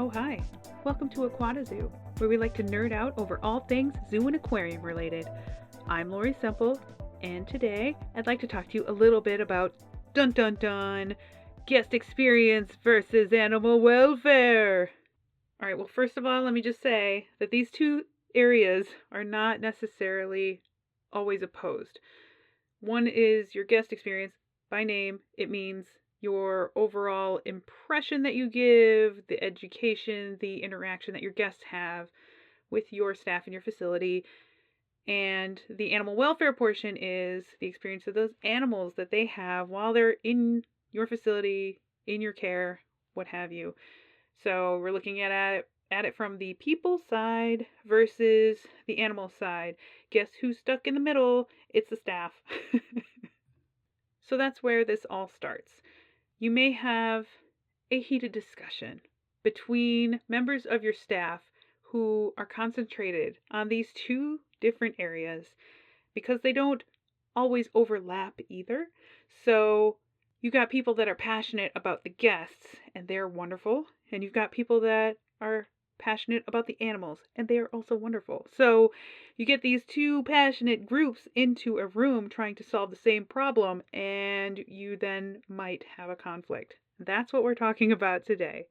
Oh, hi. Welcome to Aquata Zoo, where we like to nerd out over all things zoo and aquarium related. I'm l.semple, and today I'd like to talk to you a little bit about dun dun dun guest experience versus animal welfare. All right, well, first of all, let me just say that these two areas are not necessarily always opposed. One is your guest experience. By name, it means your overall impression that you give, the education, the interaction that your guests have with your staff in your facility. And the animal welfare portion is the experience of those animals that they have while they're in your facility, in your care, what have you. So we're looking at it from the people side versus the animal side. Guess who's stuck in the middle? It's the staff. So that's where this all starts. You may have a heated discussion between members of your staff who are concentrated on these two different areas because they don't always overlap either. So you got people that are passionate about the guests and they're wonderful, and you've got people that are passionate about the animals and they are also wonderful. So you get these two passionate groups into a room trying to solve the same problem, and you then might have a conflict. That's what we're talking about today.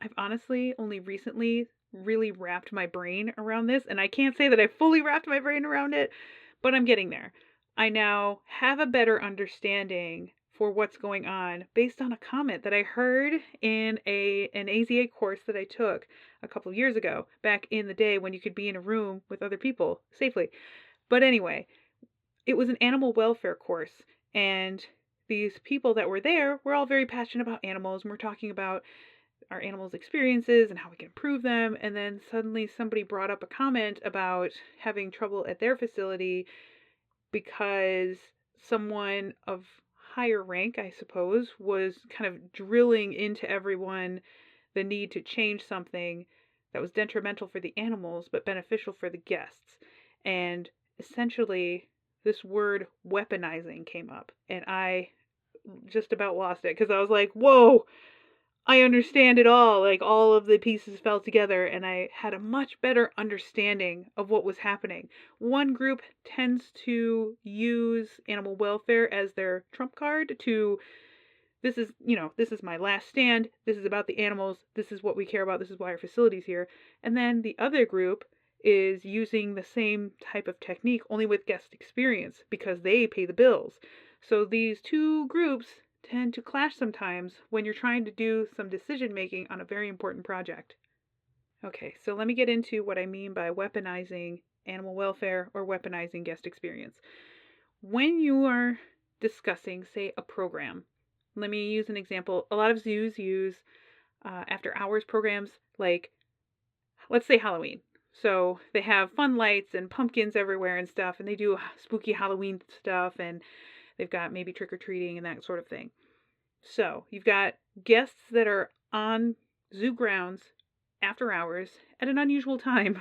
I've honestly only recently really wrapped my brain around this, and I can't say that I fully wrapped my brain around it, but I'm getting there. I now have a better understanding for what's going on based on a comment that I heard in an AZA course that I took a couple of years ago, back in the day when you could be in a room with other people safely. But anyway, it was an animal welfare course, and these people that were there were all very passionate about animals, and we're talking about our animals' experiences and how we can improve them. And then suddenly somebody brought up a comment about having trouble at their facility because someone of higher rank, I suppose, was kind of drilling into everyone the need to change something that was detrimental for the animals but beneficial for the guests. And essentially, this word weaponizing came up, and I just about lost it because I was like, whoa, I understand it all. Like, all of the pieces fell together, and I had a much better understanding of what was happening. One group tends to use animal welfare as their trump card to, this is my last stand. This is about the animals. This is what we care about. This is why our facility's here. And then the other group is using the same type of technique, only with guest experience, because they pay the bills. So these two groups tend to clash sometimes when you're trying to do some decision making on a very important project. Okay, so let me get into what I mean by weaponizing animal welfare or weaponizing guest experience. When you are discussing, say, a program, let me use an example. A lot of zoos use after hours programs, like, let's say Halloween. So they have fun lights and pumpkins everywhere and stuff, and they do spooky Halloween stuff, and they've got maybe trick-or-treating and that sort of thing. So you've got guests that are on zoo grounds after hours at an unusual time,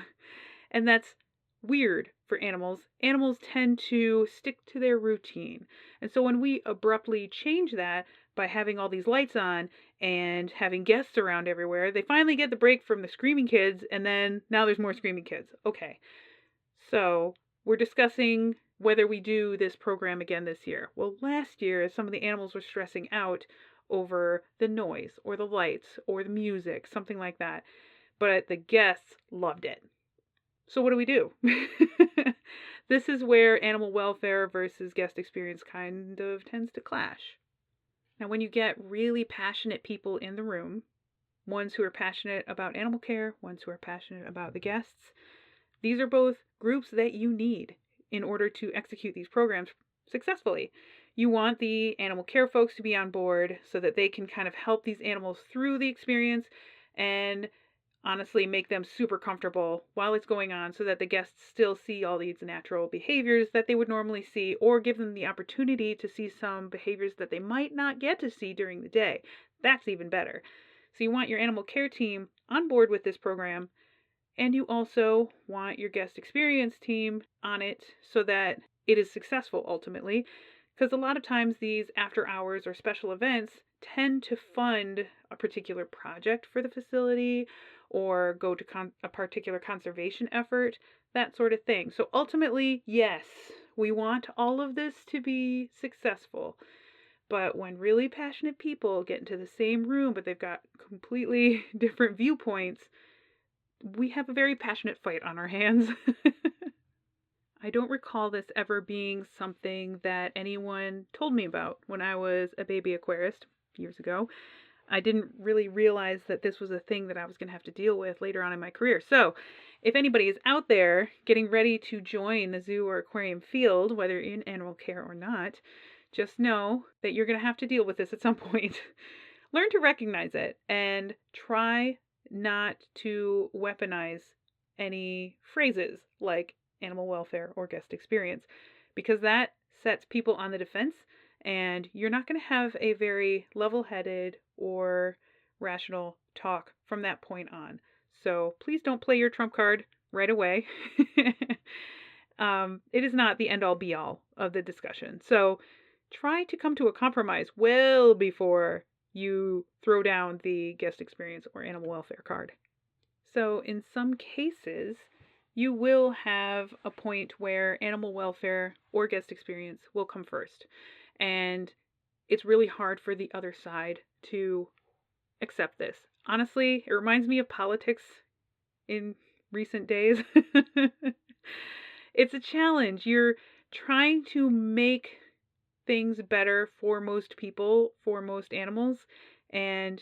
and that's weird for animals. Animals tend to stick to their routine. And so when we abruptly change that by having all these lights on and having guests around everywhere, they finally get the break from the screaming kids, and then now there's more screaming kids. Okay. So we're discussing whether we do this program again this year. Well, last year, some of the animals were stressing out over the noise or the lights or the music, something like that. But the guests loved it. So what do we do? This is where animal welfare versus guest experience kind of tends to clash. Now, when you get really passionate people in the room, ones who are passionate about animal care, ones who are passionate about the guests, these are both groups that you need in order to execute these programs successfully. You want the animal care folks to be on board so that they can kind of help these animals through the experience and honestly make them super comfortable while it's going on so that the guests still see all these natural behaviors that they would normally see, or give them the opportunity to see some behaviors that they might not get to see during the day. That's even better. So you want your animal care team on board with this program, and you also want your guest experience team on it so that it is successful ultimately. Because a lot of times these after hours or special events tend to fund a particular project for the facility or go to a particular conservation effort, that sort of thing. So ultimately, yes, we want all of this to be successful. But when really passionate people get into the same room, but they've got completely different viewpoints, we have a very passionate fight on our hands. I don't recall this ever being something that anyone told me about when I was a baby aquarist years ago. I didn't really realize that this was a thing that I was going to have to deal with later on in my career. So, if anybody is out there getting ready to join the zoo or aquarium field, whether in animal care or not, just know that you're going to have to deal with this at some point. Learn to recognize it and try not to weaponize any phrases like animal welfare or guest experience, because that sets people on the defense, and you're not going to have a very level-headed or rational talk from that point on. So please don't play your trump card right away. It is not the end-all be-all of the discussion. So try to come to a compromise well before you throw down the guest experience or animal welfare card. So in some cases, you will have a point where animal welfare or guest experience will come first. And it's really hard for the other side to accept this. Honestly, it reminds me of politics in recent days. It's a challenge. You're trying to make things better for most people, for most animals, and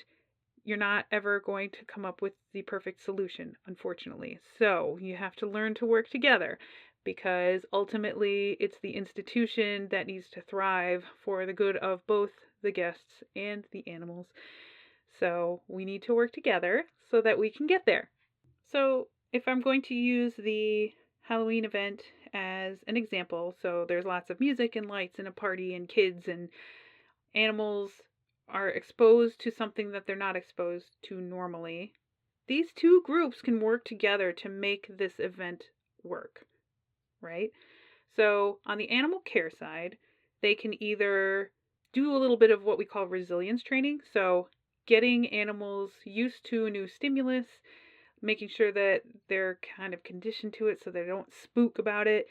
you're not ever going to come up with the perfect solution, unfortunately. So you have to learn to work together, because ultimately it's the institution that needs to thrive for the good of both the guests and the animals. So we need to work together so that we can get there. So if I'm going to use the Halloween event as an example, so there's lots of music and lights and a party and kids, and animals are exposed to something that they're not exposed to normally. These two groups can work together to make this event work, right? So on the animal care side, they can either do a little bit of what we call resilience training. So getting animals used to a new stimulus, making sure that they're kind of conditioned to it so they don't spook about it.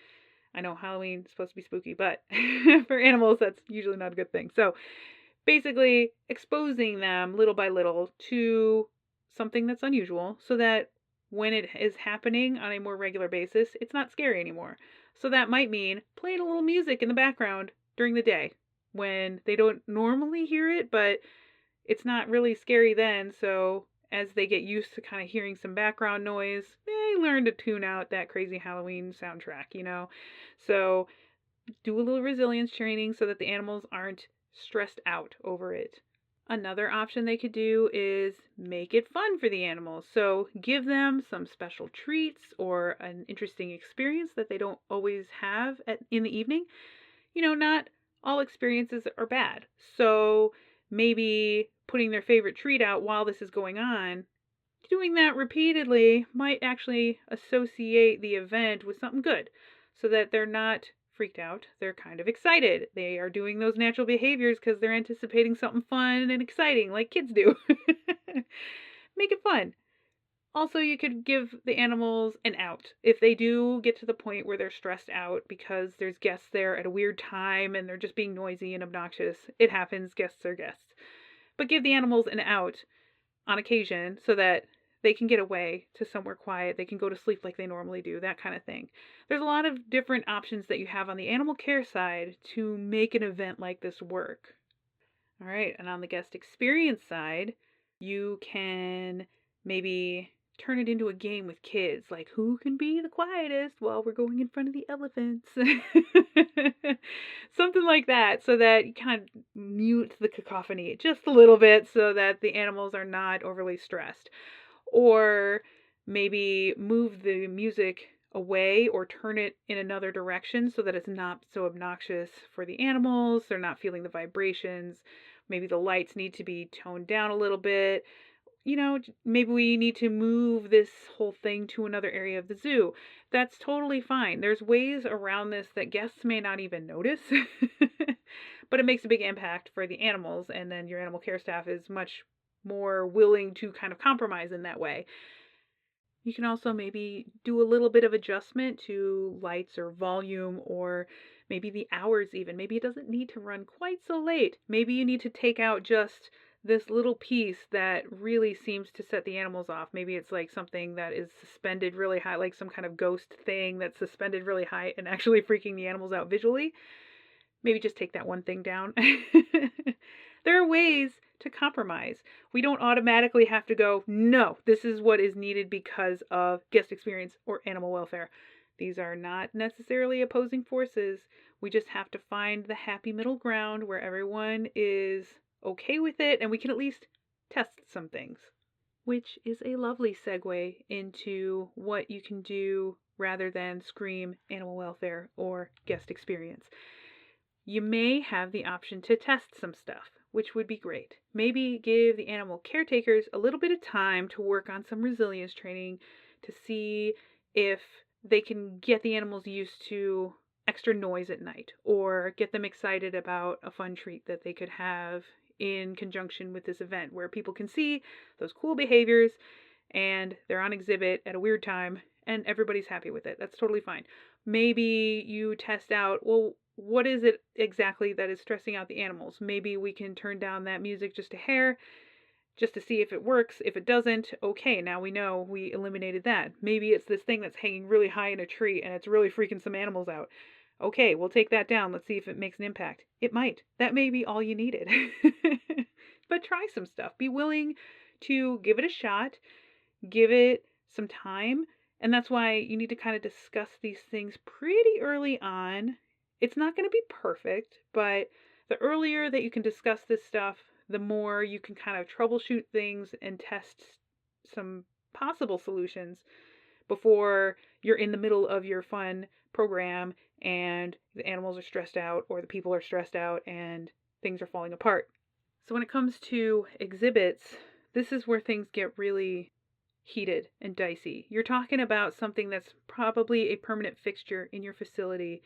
I know Halloween's supposed to be spooky, but for animals, that's usually not a good thing. So basically exposing them little by little to something that's unusual so that when it is happening on a more regular basis, it's not scary anymore. So that might mean playing a little music in the background during the day when they don't normally hear it, but it's not really scary then. So as they get used to kind of hearing some background noise, they learn to tune out that crazy Halloween soundtrack. So do a little resilience training so that the animals aren't stressed out over it. Another option they could do is make it fun for the animals. So give them some special treats or an interesting experience that they don't always have in the evening. Not all experiences are bad. So maybe putting their favorite treat out while this is going on, doing that repeatedly might actually associate the event with something good so that they're not freaked out. They're kind of excited. They are doing those natural behaviors because they're anticipating something fun and exciting like kids do. Make it fun. Also, you could give the animals an out. If they do get to the point where they're stressed out because there's guests there at a weird time and they're just being noisy and obnoxious, it happens, guests are guests. But give the animals an out on occasion so that they can get away to somewhere quiet. They can go to sleep like they normally do, that kind of thing. There's a lot of different options that you have on the animal care side to make an event like this work. All right, and on the guest experience side, you can maybe turn it into a game with kids, like who can be the quietest while we're going in front of the elephants. Something like that, so that you kind of mute the cacophony just a little bit so that the animals are not overly stressed. Or maybe move the music away or turn it in another direction so that it's not so obnoxious for the animals. They're not feeling the vibrations. Maybe the lights need to be toned down a little bit. Maybe we need to move this whole thing to another area of the zoo. That's totally fine. There's ways around this that guests may not even notice, but it makes a big impact for the animals, and then your animal care staff is much more willing to kind of compromise in that way. You can also maybe do a little bit of adjustment to lights or volume, or maybe the hours even. Maybe it doesn't need to run quite so late. Maybe you need to take out just this little piece that really seems to set the animals off. Maybe it's like something that is suspended really high, like some kind of ghost thing that's suspended really high and actually freaking the animals out visually. Maybe just take that one thing down. There are ways to compromise. We don't automatically have to go, no, this is what is needed because of guest experience or animal welfare. These are not necessarily opposing forces. We just have to find the happy middle ground where everyone is okay with it and we can at least test some things. Which is a lovely segue into what you can do rather than scream animal welfare or guest experience. You may have the option to test some stuff, which would be great. Maybe give the animal caretakers a little bit of time to work on some resilience training to see if they can get the animals used to extra noise at night, or get them excited about a fun treat that they could have in conjunction with this event where people can see those cool behaviors and they're on exhibit at a weird time and everybody's happy with it. That's totally fine. Maybe you test out, well, what is it exactly that is stressing out the animals? Maybe we can turn down that music just a hair just to see if it works. If it doesn't, okay, now we know we eliminated that. Maybe it's this thing that's hanging really high in a tree and it's really freaking some animals out. Okay, we'll take that down. Let's see if it makes an impact. It might. That may be all you needed. But try some stuff. Be willing to give it a shot. Give it some time. And that's why you need to kind of discuss these things pretty early on. It's not going to be perfect, but the earlier that you can discuss this stuff, the more you can kind of troubleshoot things and test some possible solutions before you're in the middle of your fun program and the animals are stressed out or the people are stressed out and things are falling apart. So when it comes to exhibits, this is where things get really heated and dicey. You're talking about something that's probably a permanent fixture in your facility,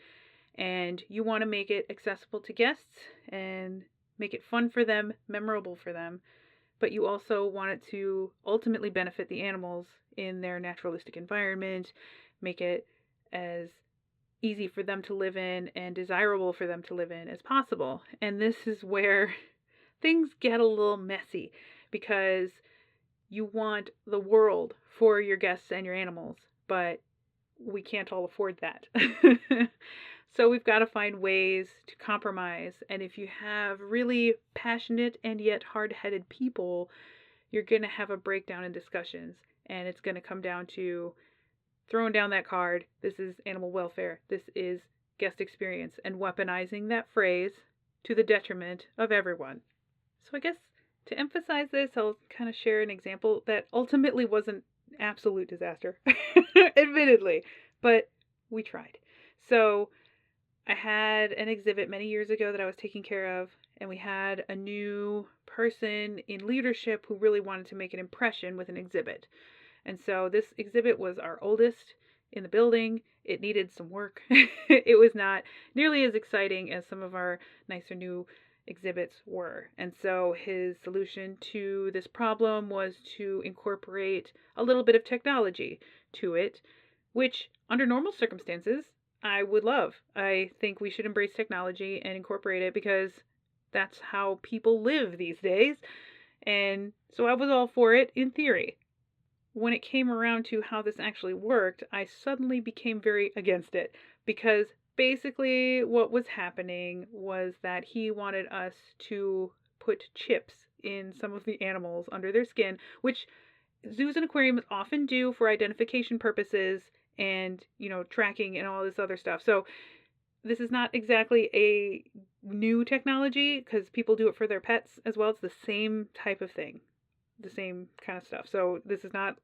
and you want to make it accessible to guests and make it fun for them, memorable for them, but you also want it to ultimately benefit the animals in their naturalistic environment, make it as easy for them to live in and desirable for them to live in as possible. And this is where things get a little messy, because you want the world for your guests and your animals, but we can't all afford that. So we've got to find ways to compromise. And if you have really passionate and yet hard-headed people, you're going to have a breakdown in discussions. And it's going to come down to throwing down that card. This is animal welfare. This is guest experience. And weaponizing that phrase to the detriment of everyone. So I guess to emphasize this, I'll kind of share an example that ultimately was an absolute disaster, admittedly, but we tried. So I had an exhibit many years ago that I was taking care of, and we had a new person in leadership who really wanted to make an impression with an exhibit. And so this exhibit was our oldest in the building. It needed some work. It was not nearly as exciting as some of our nicer new exhibits were. And so his solution to this problem was to incorporate a little bit of technology to it, which under normal circumstances I would love. I think we should embrace technology and incorporate it because that's how people live these days. And so I was all for it in theory. When it came around to how this actually worked, I suddenly became very against it, because basically what was happening was that he wanted us to put chips in some of the animals under their skin, which zoos and aquariums often do for identification purposes and, tracking and all this other stuff. So this is not exactly a new technology, because people do it for their pets as well. It's the same type of thing, the same kind of stuff. So this is not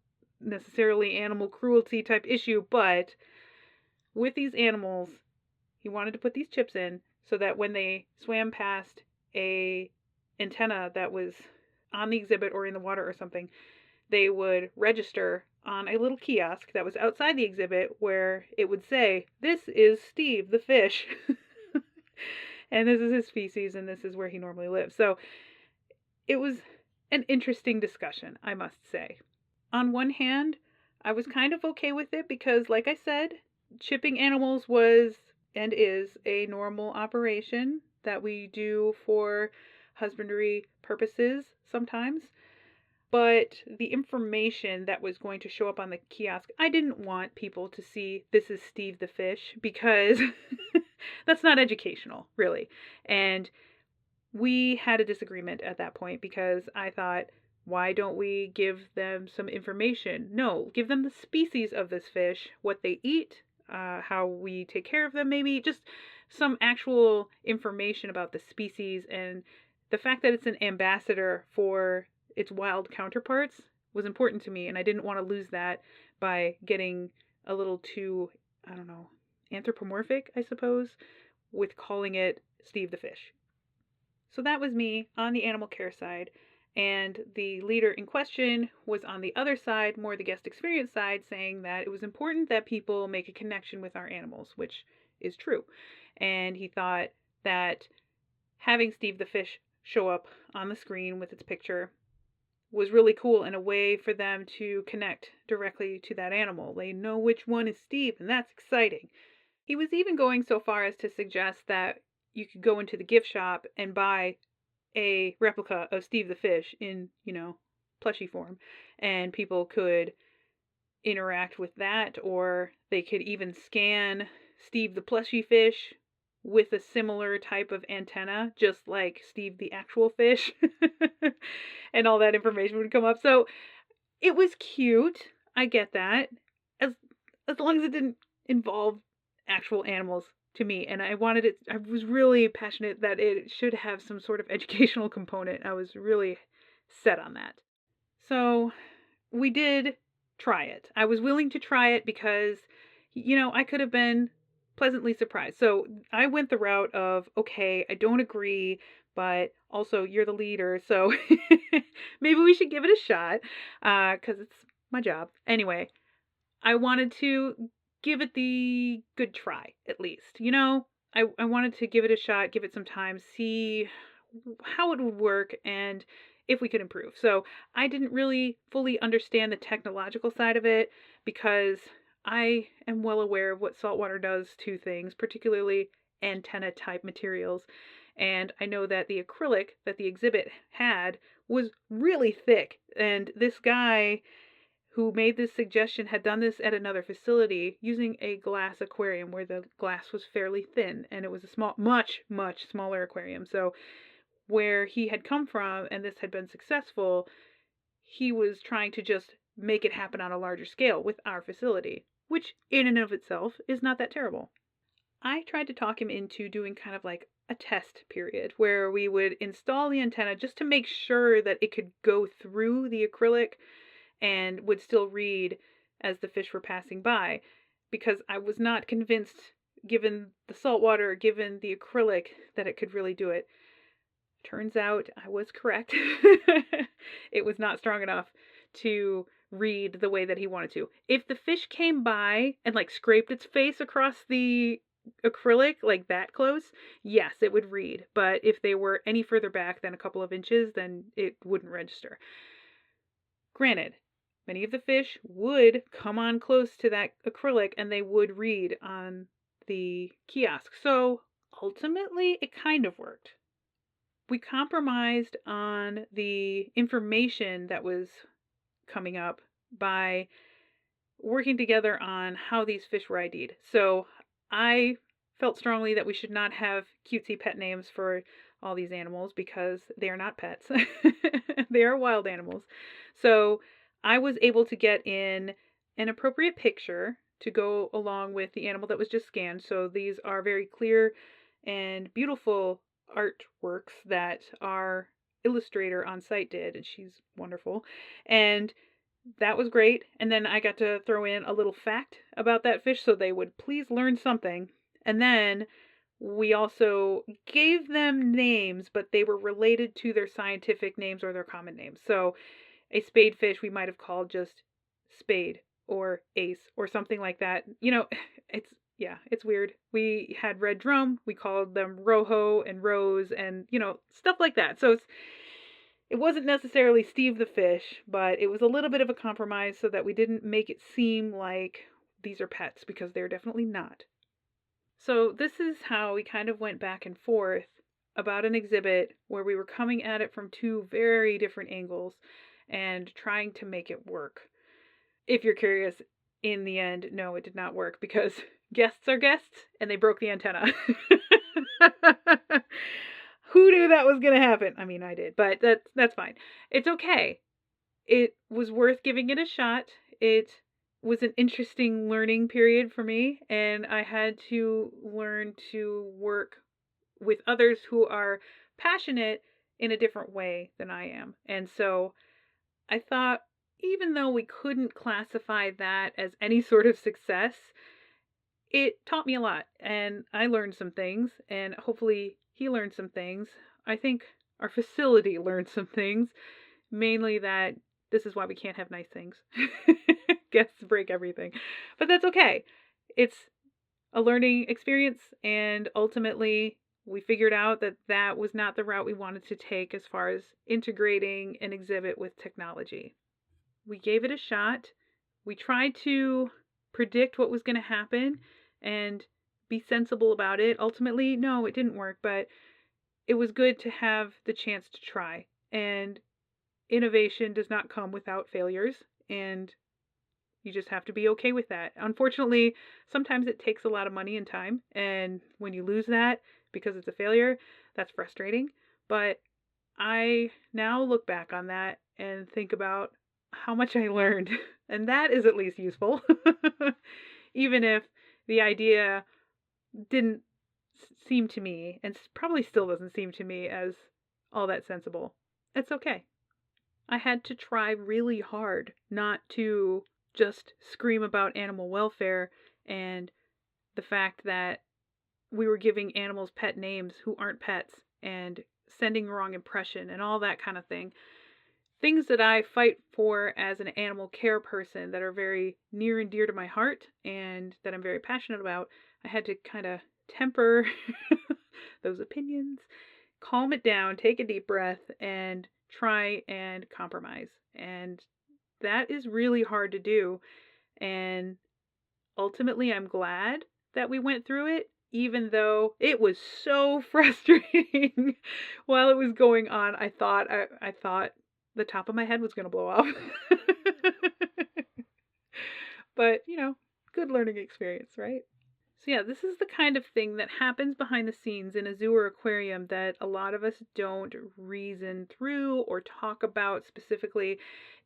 necessarily animal cruelty type issue, but with these animals, he wanted to put these chips in so that when they swam past a antenna that was on the exhibit or in the water or something, they would register on a little kiosk that was outside the exhibit where it would say, "This is Steve the fish." And this is his species, and this is where he normally lives. So it was an interesting discussion, I must say. On one hand, I was kind of okay with it because, like I said, shipping animals was and is a normal operation that we do for husbandry purposes sometimes. But the information that was going to show up on the kiosk, I didn't want people to see this is Steve the fish because that's not educational, really. And we had a disagreement at that point because I thought, why don't we give them some information? No, give them the species of this fish, what they eat, how we take care of them, maybe just some actual information about the species. And the fact that it's an ambassador for its wild counterparts was important to me, and I didn't want to lose that by getting a little too, I don't know, anthropomorphic, I suppose, with calling it Steve the fish. So that was me on the animal care side, and the leader in question was on the other side, more the guest experience side, saying that it was important that people make a connection with our animals, which is true. And he thought that having Steve the fish show up on the screen with its picture was really cool and a way for them to connect directly to that animal. They know which one is Steve, and that's exciting. He was even going so far as to suggest that you could go into the gift shop and buy a replica of Steve the fish in, plushy form, and people could interact with that, or they could even scan Steve the plushy fish with a similar type of antenna, just like Steve the actual fish, and all that information would come up. So it was cute. I get that, as long as it didn't involve actual animals to me. And I was really passionate that it should have some sort of educational component. I was really set on that. So we did try it. I was willing to try it because, I could have been pleasantly surprised. So I went the route of, okay, I don't agree, but also you're the leader, so maybe we should give it a shot, because it's my job. Anyway, I wanted to give it the good try, at least. I wanted to give it a shot, give it some time, see how it would work, and if we could improve. So I didn't really fully understand the technological side of it because I am well aware of what saltwater does to things, particularly antenna type materials. And I know that the acrylic that the exhibit had was really thick. And this guy who made this suggestion had done this at another facility using a glass aquarium where the glass was fairly thin, and it was a much smaller aquarium. So where he had come from and this had been successful, he was trying to just make it happen on a larger scale with our facility, which in and of itself is not that terrible. I tried to talk him into doing kind of like a test period where we would install the antenna just to make sure that it could go through the acrylic and would still read as the fish were passing by, because I was not convinced, given the salt water, given the acrylic, that it could really do it. Turns out I was correct. It was not strong enough to read the way that he wanted to. If the fish came by and like scraped its face across the acrylic like that close, yes, it would read. But if they were any further back than a couple of inches, then it wouldn't register. Granted, many of the fish would come on close to that acrylic and they would read on the kiosk. So ultimately, it kind of worked. We compromised on the information that was coming up by working together on how these fish were ID'd. So I felt strongly that we should not have cutesy pet names for all these animals because they are not pets. They are wild animals. So I was able to get in an appropriate picture to go along with the animal that was just scanned. So these are very clear and beautiful artworks that our illustrator on site did, and she's wonderful. And that was great. And then I got to throw in a little fact about that fish so they would please learn something. And then we also gave them names, but they were related to their scientific names or their common names. So a spadefish we might have called just Spade or Ace or something like that. It's yeah, it's weird. We had red drum, we called them Rojo and Rose and, stuff like that. So it wasn't necessarily Steve the fish, but it was a little bit of a compromise so that we didn't make it seem like these are pets, because they're definitely not. So this is how we kind of went back and forth about an exhibit where we were coming at it from two very different angles and trying to make it work. If you're curious, in the end, no, it did not work because guests are guests and they broke the antenna. Who knew that was going to happen? I mean, I did, but that's fine. It's okay. It was worth giving it a shot. It was an interesting learning period for me, and I had to learn to work with others who are passionate in a different way than I am. And so I thought, even though we couldn't classify that as any sort of success, it taught me a lot, and I learned some things, and hopefully he learned some things. I think our facility learned some things, mainly that this is why we can't have nice things. Guests break everything. But that's okay. It's a learning experience, and ultimately we figured out that that was not the route we wanted to take as far as integrating an exhibit with technology. We gave it a shot. We tried to predict what was going to happen and be sensible about it. Ultimately, no, it didn't work, but it was good to have the chance to try. And innovation does not come without failures, and you just have to be okay with that. Unfortunately, sometimes it takes a lot of money and time, and when you lose that because it's a failure, that's frustrating. But I now look back on that and think about how much I learned, and that is at least useful. Even if the idea didn't seem to me, and probably still doesn't seem to me, as all that sensible. It's okay. I had to try really hard not to just scream about animal welfare and the fact that we were giving animals pet names who aren't pets and sending the wrong impression and all that kind of thing. Things that I fight for as an animal care person that are very near and dear to my heart and that I'm very passionate about. I had to kind of temper those opinions, calm it down, take a deep breath, and try and compromise. And that is really hard to do. And ultimately, I'm glad that we went through it, even though it was so frustrating while it was going on. I thought the top of my head was going to blow off. But, good learning experience, right? So yeah, this is the kind of thing that happens behind the scenes in a zoo or aquarium that a lot of us don't reason through or talk about specifically.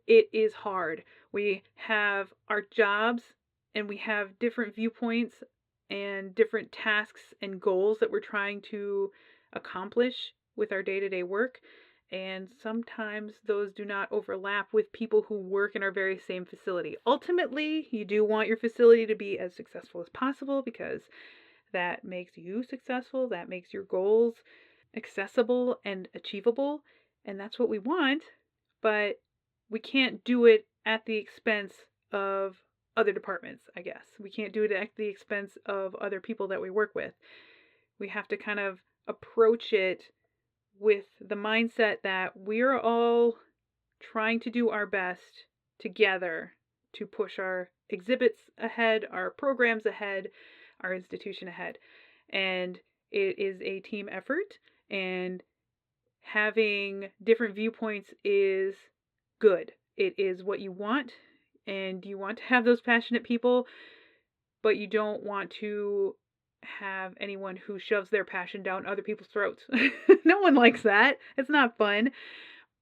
It is hard. We have our jobs and we have different viewpoints and different tasks and goals that we're trying to accomplish with our day-to-day work. And sometimes those do not overlap with people who work in our very same facility. Ultimately, you do want your facility to be as successful as possible because that makes you successful, that makes your goals accessible and achievable, and that's what we want, but we can't do it at the expense of other departments, I guess. We can't do it at the expense of other people that we work with. We have to kind of approach it with the mindset that we're all trying to do our best together to push our exhibits ahead, our programs ahead, our institution ahead. And it is a team effort, and having different viewpoints is good. It is what you want, and you want to have those passionate people, but you don't want to have anyone who shoves their passion down other people's throats. No one likes that. It's not fun.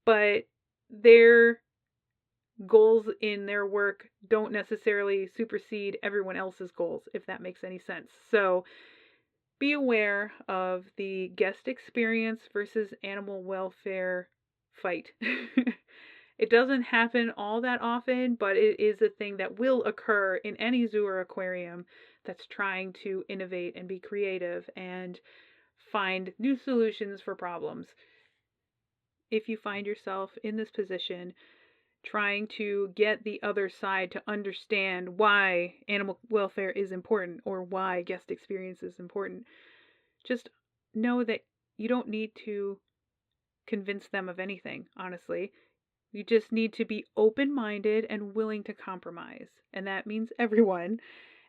But their goals in their work don't necessarily supersede everyone else's goals, if that makes any sense. So be aware of the guest experience versus animal welfare fight. It doesn't happen all that often, but it is a thing that will occur in any zoo or aquarium that's trying to innovate and be creative and find new solutions for problems. If you find yourself in this position, trying to get the other side to understand why animal welfare is important or why guest experience is important. Just know that you don't need to convince them of anything, honestly. You just need to be open-minded and willing to compromise. And that means everyone.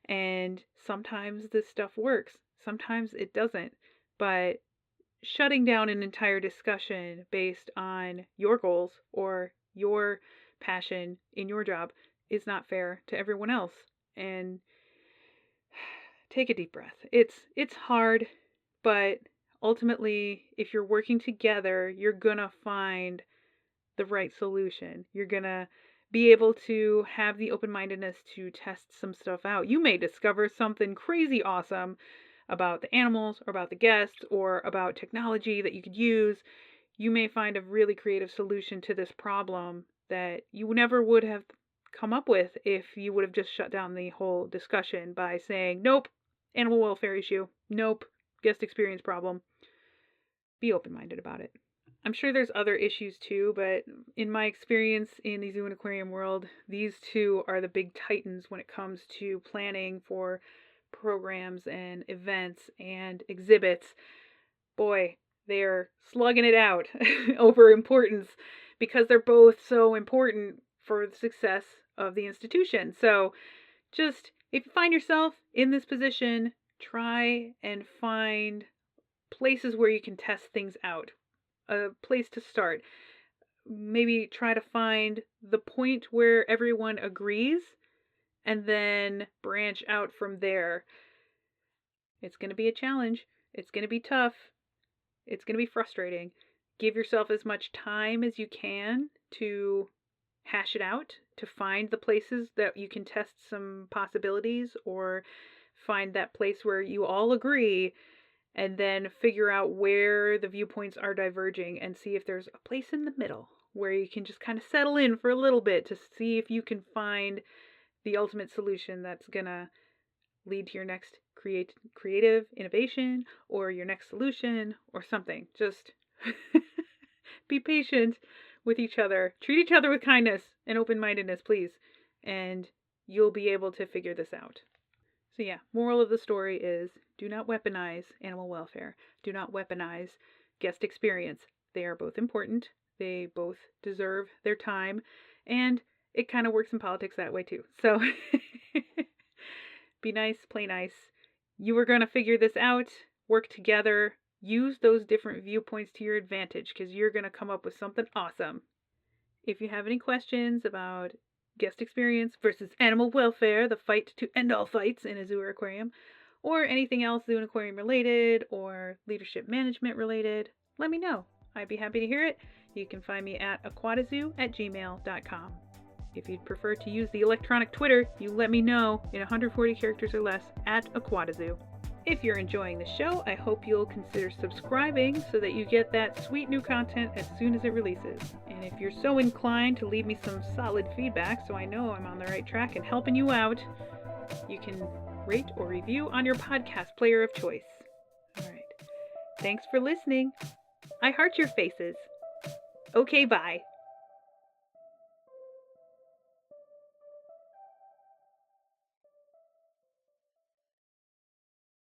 And sometimes this stuff works, sometimes it doesn't. But shutting down an entire discussion based on your goals or your passion in your job is not fair to everyone else. And take a deep breath. It's hard, but ultimately, if you're working together, you're going to find the right solution. You're going to be able to have the open-mindedness to test some stuff out. You may discover something crazy awesome about the animals or about the guests or about technology that you could use. You may find a really creative solution to this problem that you never would have come up with if you would have just shut down the whole discussion by saying, nope, animal welfare issue. Nope, guest experience problem. Be open-minded about it. I'm sure there's other issues too, but in my experience in the zoo and aquarium world, these two are the big titans when it comes to planning for programs and events and exhibits. Boy, they're slugging it out over importance because they're both so important for the success of the institution. So just, if you find yourself in this position, try and find places where you can test things out. A place to start. Maybe try to find the point where everyone agrees and then branch out from there. It's going to be a challenge. It's going to be tough. It's going to be frustrating. Give yourself as much time as you can to hash it out, to find the places that you can test some possibilities or find that place where you all agree, and then figure out where the viewpoints are diverging and see if there's a place in the middle where you can just kind of settle in for a little bit to see if you can find the ultimate solution that's going to lead to your next creative innovation or your next solution or something. Just be patient with each other. Treat each other with kindness and open-mindedness, please, and you'll be able to figure this out. So yeah, moral of the story is do not weaponize animal welfare. Do not weaponize guest experience. They are both important. They both deserve their time. And it kind of works in politics that way too. So be nice, play nice. You are going to figure this out. Work together. Use those different viewpoints to your advantage because you're going to come up with something awesome. If you have any questions about guest experience versus animal welfare, the fight to end all fights in a zoo or aquarium, or anything else zoo and aquarium related or leadership management related, let me know. I'd be happy to hear it. You can find me at aquatazoo@gmail.com. If you'd prefer to use the electronic Twitter, you let me know in 140 characters or less at aquatazoo. If you're enjoying the show, I hope you'll consider subscribing so that you get that sweet new content as soon as it releases. And if you're so inclined to leave me some solid feedback so I know I'm on the right track and helping you out, you can rate or review on your podcast player of choice. All right. Thanks for listening. I heart your faces. Okay, bye.